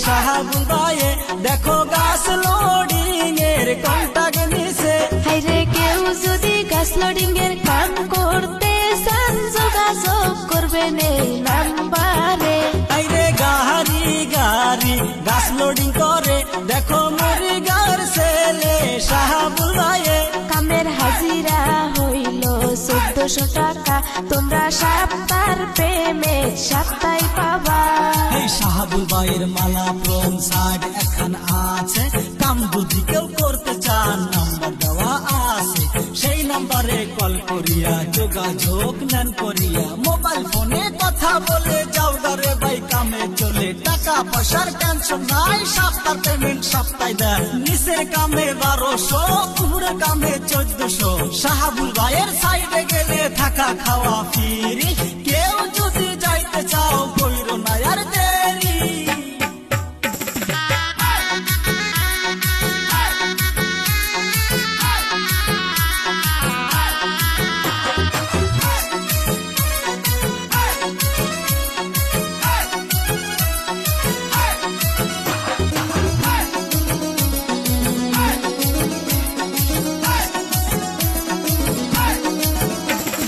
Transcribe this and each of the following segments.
শাহাবুল ভাইয়ে দেখো গাছ লোডিং এর কন্টাক্ট নিছে। হাইরে কেউ যদি গাছ লোডিং এর কাম করতে চান যোগাযোগ করবেন এই নাম্বারে। হাইরে গাড়ি গাড়ি গাছ লোডিং করে দেখো মরিগার ছেলে শাহাবুল ভাইয়ে। কামের হাজিরা হইল 1400 টাকা, তোমরা সপ্তাহের প্রেমে সপ্তাহে পাবা। এই শাহাবুল ভাইয়ের মালা ফ্রম সাইড এখন আছে, কাম যদি কেউ করতে চান নাম্বার দেওয়া আছে, সেই নাম্বারে কল করিয়া যোগাযোগ নেন করিয়া। মোবাইল ফোনে কথা বলে যাও রে ভাই কামে চলে, টাকা পয়সার টেনশন নাই, সপ্তাহ পেমেন্ট সপ্তাহে দেয়। নিচের কামে 1200, উপরে কামে 1400। শাহাবুল ভাইয়ের সাইডে গেলে থাকা খাওয়া ফ্রি, কেউ যদি যাইতে চাও কইরো না আর দেরি।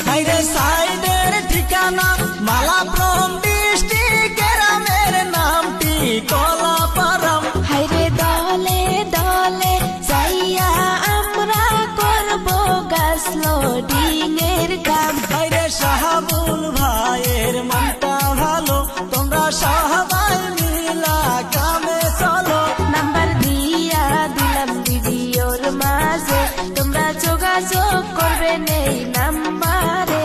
হাইরে সাইডের ঠিকানা মালাপ্রম ডিস্ট্রিক্ট, গ্রামের নামটি কলাপাড়াম। হাইরে দলে দলে যাইয়া আমরা করব গাছ লোডিং এর কাম। হাইরে শাহাবুল ভাইয়ের মনটা ভালো, তোমরা সবাই মিলা কামে চলো। নাম্বার দিয়া দিলাম ভিডিওর মাঝে, তোমরা যোগাযোগ করবেন এই নাম্বারে।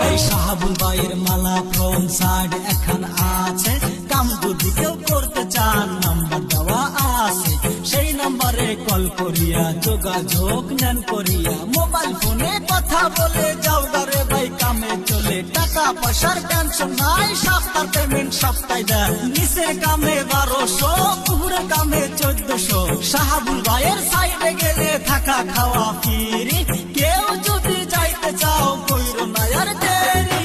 এই শাহাবুল ভাইয়ের মালা ফ্রম সাইড এখন আছে, কাম যদি কেউ করতে চান নাম্বার দেওয়া আছে, সেই নাম্বারে কল করিয়া যোগাযোগ নেন করিয়া। মোবাইল ফোনে কথা বলে যাও রে ভাই কামে চলে, টাকা পয়সার টেনশন নাই, সপ্তাহ পেমেন্ট সপ্তাহে দেয়। নিচের কামে 1200, উপরে কামে 1400। শাহাবুল ভাইয়ের সাইডে গেলে থাকা খাওয়া ফ্রি, কেউ যদি যাইতে চাও কইরো না আর দেরি।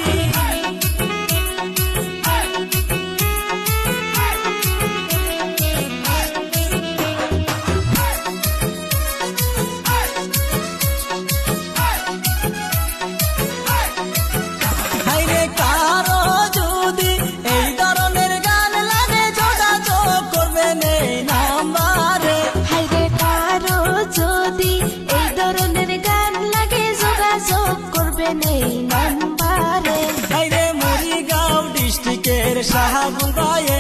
হাইরে কারো যদি এই ধরনের গান লাগে যোগাযোগ করবেন এই নাম্বারে। হাইরে কারো যদি এই ধরনের গান লাগে যোগাযোগ করবেন এই নাম্বারে। হাইরে মরিগাঁও ডিস্ট্রিক্টের শাহাবুল ভাইয়ে